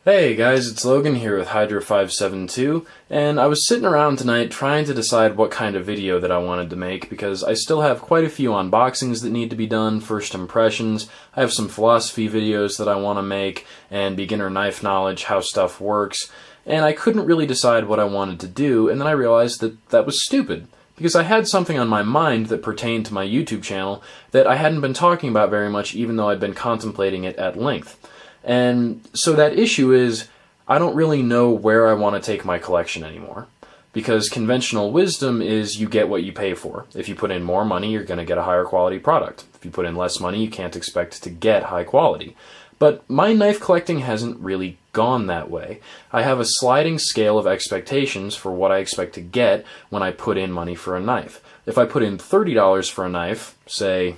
Hey guys, it's Logan here with Hydra572, and I was sitting around tonight trying to decide what kind of video that I wanted to make because I still have quite a few unboxings that need to be done, first impressions, I have some philosophy videos that I want to make, and beginner knife knowledge, how stuff works, and I couldn't really decide what I wanted to do, and then I realized that that was stupid. Because I had something on my mind that pertained to my YouTube channel that I hadn't been talking about very much even though I'd been contemplating it at length. And so that issue is, I don't really know where I want to take my collection anymore. Because conventional wisdom is you get what you pay for. If you put in more money, you're going to get a higher quality product. If you put in less money, you can't expect to get high quality. But my knife collecting hasn't really gone that way. I have a sliding scale of expectations for what I expect to get when I put in money for a knife. If I put in $30 for a knife, say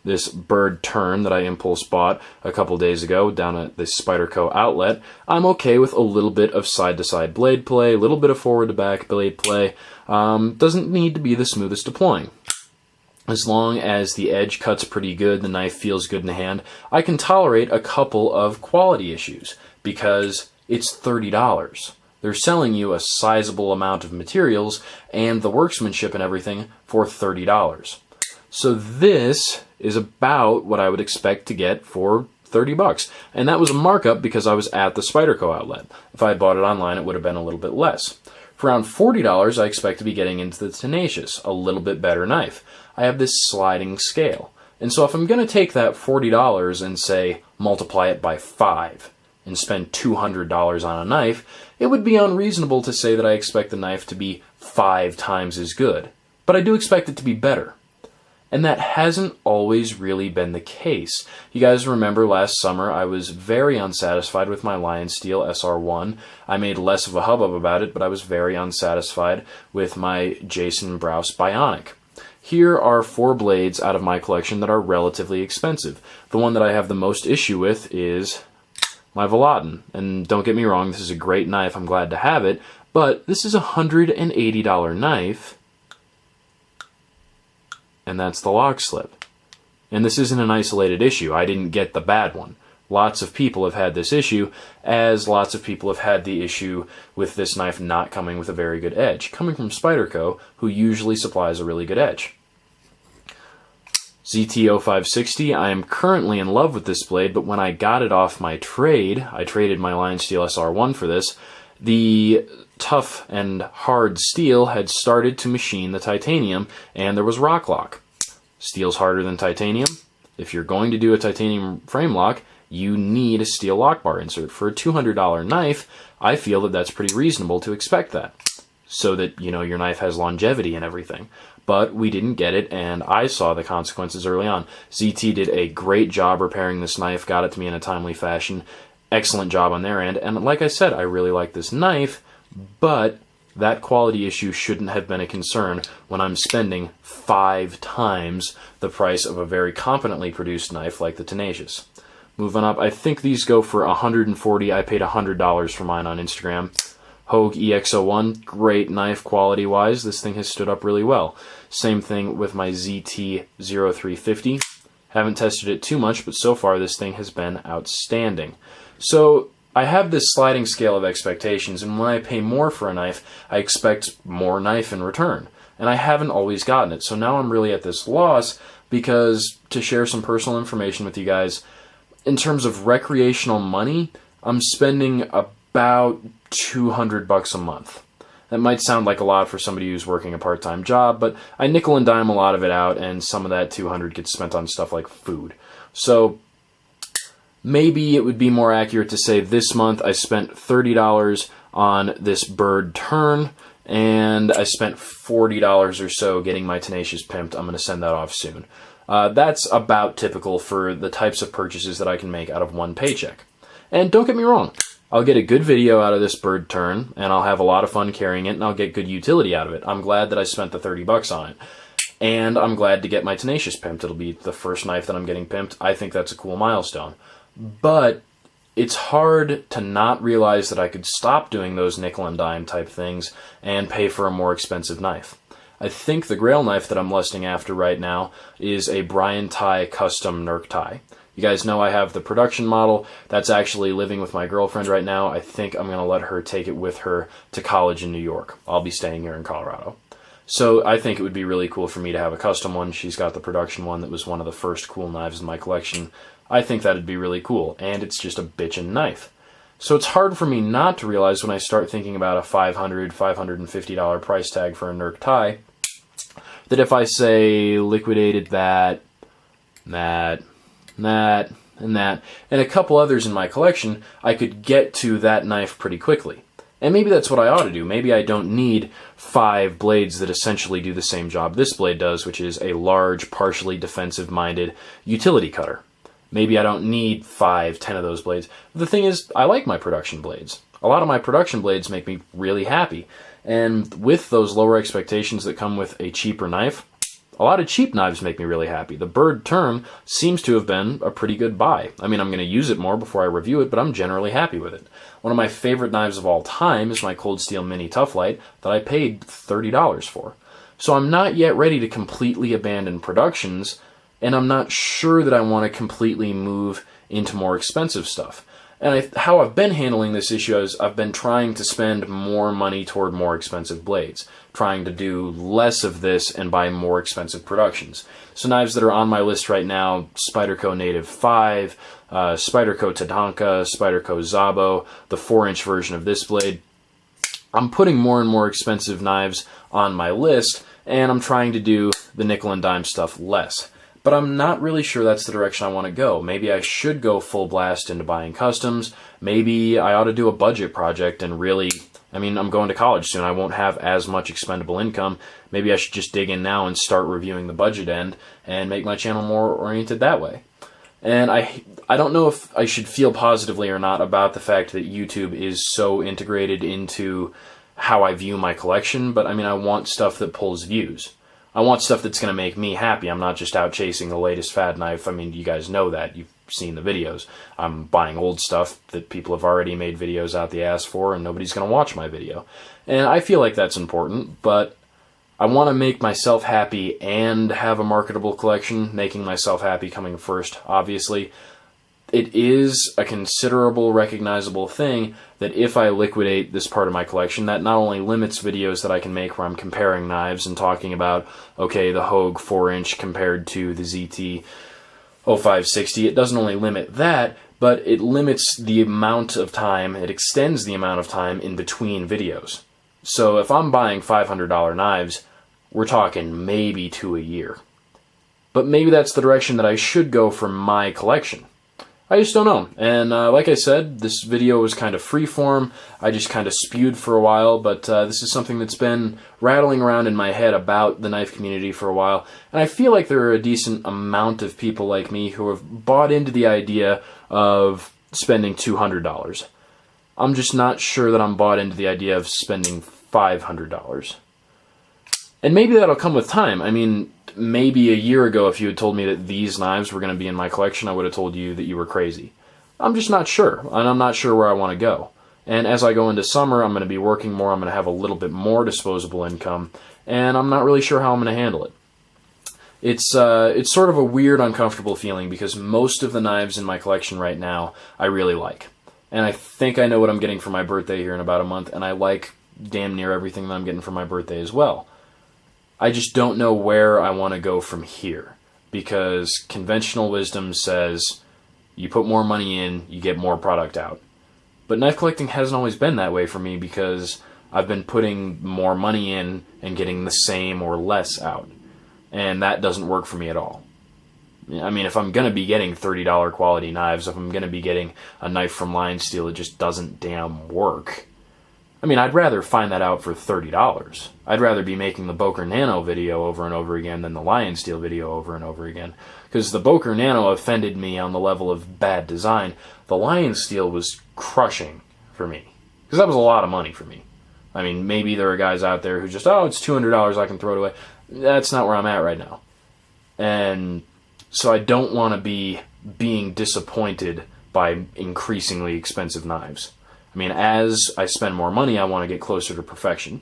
this Bird Turn that I impulse bought a couple days ago down at the Spyderco outlet, I'm okay with a little bit of side-to-side blade play, a little bit of forward-to-back blade play. Doesn't need to be the smoothest deploying. As long as the edge cuts pretty good, the knife feels good in the hand, I can tolerate a couple of quality issues because it's $30. They're selling you a sizable amount of materials and the workmanship and everything for $30. So this is about what I would expect to get for $30. And that was a markup because I was at the Spyderco outlet. If I had bought it online, it would have been a little bit less. For around $40, I expect to be getting into the Tenacious, a little bit better knife. I have this sliding scale. And so if I'm going to take that $40 and say multiply it by 5 and spend $200 on a knife, it would be unreasonable to say that I expect the knife to be 5 times as good. But I do expect it to be better. And that hasn't always really been the case. You guys remember last summer I was very unsatisfied with my Lion Steel SR1. I made less of a hubbub about it, but I was very unsatisfied with my Jason Brous Bionic. Here are 4 blades out of my collection that are relatively expensive. The one that I have the most issue with is my Volaton. And don't get me wrong, this is a great knife, I'm glad to have it, but this is a $180 knife, and that's the lock slip. And this isn't an isolated issue. I didn't get the bad one. Lots of people have had this issue, as lots of people have had the issue with this knife not coming with a very good edge, coming from Spyderco, who usually supplies a really good edge. ZT-0560, I am currently in love with this blade, but when I got it off my trade, I traded my Lion Steel SR1 for this, the tough and hard steel had started to machine the titanium, and there was rock lock. Steel's harder than titanium. If you're going to do a titanium frame lock, you need a steel lock bar insert. For a $200 knife, I feel that that's pretty reasonable to expect that, so that, you know, your knife has longevity and everything. But we didn't get it, and I saw the consequences early on. ZT did a great job repairing this knife, got it to me in a timely fashion. Excellent job on their end, and like I said, I really like this knife, but that quality issue shouldn't have been a concern when I'm spending 5 times the price of a very competently produced knife like the Tenacious. Moving up, I think these go for $140. I paid $100 for mine on Instagram. Hogue EX01, great knife quality-wise. This thing has stood up really well. Same thing with my ZT-0350. Haven't tested it too much, but so far this thing has been outstanding. So I have this sliding scale of expectations, and when I pay more for a knife, I expect more knife in return. And I haven't always gotten it, so now I'm really at this loss because, to share some personal information with you guys, in terms of recreational money, I'm spending about $200 a month. That might sound like a lot for somebody who's working a part-time job, but I nickel and dime a lot of it out, and some of that $200 gets spent on stuff like food. So maybe it would be more accurate to say this month I spent $30 on this Bird Turn, and I spent $40 or so getting my Tenacious pimped. I'm going to send that off soon. That's about typical for the types of purchases that I can make out of one paycheck. And don't get me wrong, I'll get a good video out of this Bird Turn, and I'll have a lot of fun carrying it, and I'll get good utility out of it. I'm glad that I spent the $30 on it. And I'm glad to get my Tenacious pimped. It'll be the first knife that I'm getting pimped. I think that's a cool milestone. But it's hard to not realize that I could stop doing those nickel and dime type things and pay for a more expensive knife. I think the grail knife that I'm lusting after right now is a Brian Ty custom Nerk Ty. You guys know I have the production model. That's actually living with my girlfriend right now. I think I'm going to let her take it with her to college in New York. I'll be staying here in Colorado. So I think it would be really cool for me to have a custom one. She's got the production one that was one of the first cool knives in my collection. I think that'd be really cool, and it's just a bitchin' knife. So it's hard for me not to realize when I start thinking about a $500, $550 price tag for a Nerc tie, that if I say liquidated that, and a couple others in my collection, I could get to that knife pretty quickly. And maybe that's what I ought to do. Maybe I don't need 5 blades that essentially do the same job this blade does, which is a large, partially defensive-minded utility cutter. Maybe I don't need 5, 10 of those blades. The thing is, I like my production blades. A lot of my production blades make me really happy. And with those lower expectations that come with a cheaper knife, a lot of cheap knives make me really happy. The Byrd Term seems to have been a pretty good buy. I mean, I'm going to use it more before I review it, but I'm generally happy with it. One of my favorite knives of all time is my Cold Steel Mini Tough Light that I paid $30 for. So I'm not yet ready to completely abandon productions, and I'm not sure that I want to completely move into more expensive stuff. And how I've been handling this issue is I've been trying to spend more money toward more expensive blades, trying to do less of this and buy more expensive productions. So knives that are on my list right now: Spyderco Native 5, Spyderco Tatanka, Spyderco Szabo, the 4-inch version of this blade. I'm putting more and more expensive knives on my list, and I'm trying to do the nickel and dime stuff less. But I'm not really sure that's the direction I want to go. Maybe I should go full blast into buying customs. Maybe I ought to do a budget project and really, I mean, I'm going to college soon. I won't have as much expendable income. Maybe I should just dig in now and start reviewing the budget end and make my channel more oriented that way. And I don't know if I should feel positively or not about the fact that YouTube is so integrated into how I view my collection, but I mean, I want stuff that pulls views. I want stuff that's going to make me happy. I'm not just out chasing the latest fad knife. I mean, you guys know that. You've seen the videos. I'm buying old stuff that people have already made videos out the ass for, and nobody's going to watch my video. And I feel like that's important, but I want to make myself happy and have a marketable collection. Making myself happy coming first, obviously. It is a considerable, recognizable thing that if I liquidate this part of my collection, that not only limits videos that I can make where I'm comparing knives and talking about, okay, the Hogue 4-inch compared to the ZT 0560, it doesn't only limit that, but it limits the amount of time, it extends the amount of time in between videos. So if I'm buying $500 knives, we're talking maybe 2 a year. But maybe that's the direction that I should go for my collection. I just don't know. And like I said, this video was kind of freeform. I just kind of spewed for a while, but this is something that's been rattling around in my head about the knife community for a while. And I feel like there are a decent amount of people like me who have bought into the idea of spending $200. I'm just not sure that I'm bought into the idea of spending $500. And maybe that'll come with time. I mean, maybe a year ago, if you had told me that these knives were going to be in my collection, I would have told you that you were crazy. I'm just not sure, and I'm not sure where I want to go. And as I go into summer, I'm going to be working more, I'm going to have a little bit more disposable income, and I'm not really sure how I'm going to handle it. It's sort of a weird, uncomfortable feeling, because most of the knives in my collection right now, I really like. And I think I know what I'm getting for my birthday here in about a month, and I like damn near everything that I'm getting for my birthday as well. I just don't know where I want to go from here, because conventional wisdom says you put more money in, you get more product out. But knife collecting hasn't always been that way for me, because I've been putting more money in and getting the same or less out. And that doesn't work for me at all. I mean, if I'm going to be getting $30 quality knives, if I'm going to be getting a knife from Lion Steel, it just doesn't damn work. I mean, I'd rather find that out for $30. I'd rather be making the Boker Nano video over and over again than the Lion Steel video over and over again. Because the Boker Nano offended me on the level of bad design. The Lion Steel was crushing for me. Because that was a lot of money for me. I mean, maybe there are guys out there who just, oh, it's $200, I can throw it away. That's not where I'm at right now. And so I don't want to be being disappointed by increasingly expensive knives. I mean, as I spend more money, I want to get closer to perfection.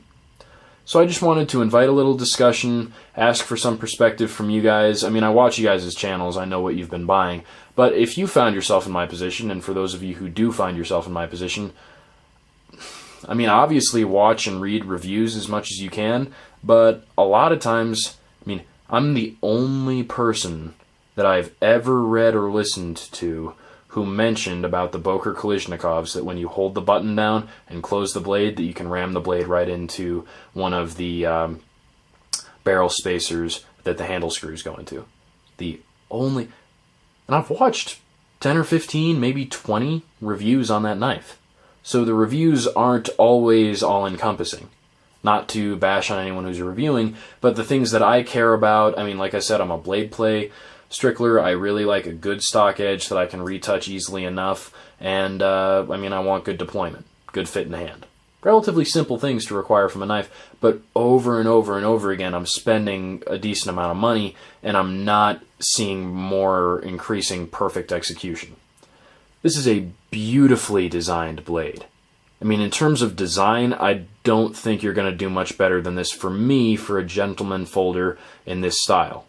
So I just wanted to invite a little discussion, ask for some perspective from you guys. I mean, I watch you guys' channels, I know what you've been buying, but if you found yourself in my position, and for those of you who do find yourself in my position, I mean, obviously watch and read reviews as much as you can, but a lot of times, I mean, I'm the only person that I've ever read or listened to who mentioned about the Boker Kalashnikovs, that when you hold the button down and close the blade, that you can ram the blade right into one of the barrel spacers that the handle screws go into. And I've watched 10 or 15, maybe 20 reviews on that knife. So the reviews aren't always all-encompassing. Not to bash on anyone who's reviewing, but the things that I care about, I mean, like I said, I'm a blade play strickler. I really like a good stock edge that I can retouch easily enough, and I mean, I want good deployment, good fit in the hand. Relatively simple things to require from a knife, but over and over and over again, I'm spending a decent amount of money, and I'm not seeing more increasing perfect execution. This is a beautifully designed blade. I mean, in terms of design, I don't think you're going to do much better than this for me for a gentleman folder in this style.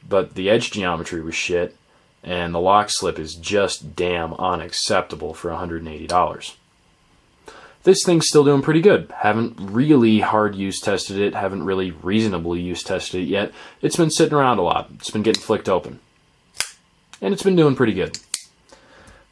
But the edge geometry was shit, and the lock slip is just damn unacceptable for $180. This thing's still doing pretty good. Haven't really hard use tested it, haven't really reasonably use tested it yet. It's been sitting around a lot. It's been getting flicked open. And it's been doing pretty good.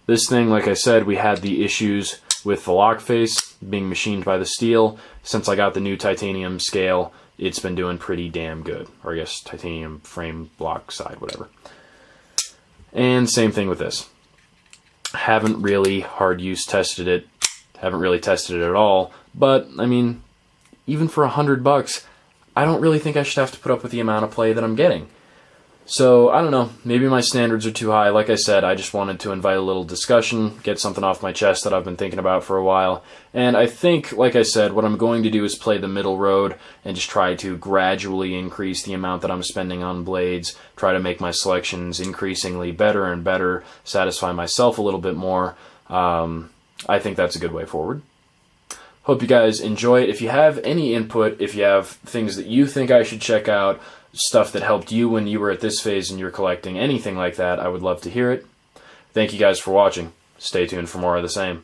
This thing, like I said, we had the issues with the lock face being machined by the steel. Since I got the new titanium scale, it's been doing pretty damn good. Or I guess titanium frame block side, whatever. And same thing with this. Haven't really hard use tested it. Haven't really tested it at all. But, I mean, even for $100, I don't really think I should have to put up with the amount of play that I'm getting. So, I don't know, maybe my standards are too high. Like I said, I just wanted to invite a little discussion, get something off my chest that I've been thinking about for a while. And I think, like I said, what I'm going to do is play the middle road and just try to gradually increase the amount that I'm spending on blades, try to make my selections increasingly better and better, satisfy myself a little bit more. I think that's a good way forward. Hope you guys enjoy it. If you have any input, if you have things that you think I should check out, stuff that helped you when you were at this phase in your collecting, anything like that, I would love to hear it. Thank you guys for watching. Stay tuned for more of the same.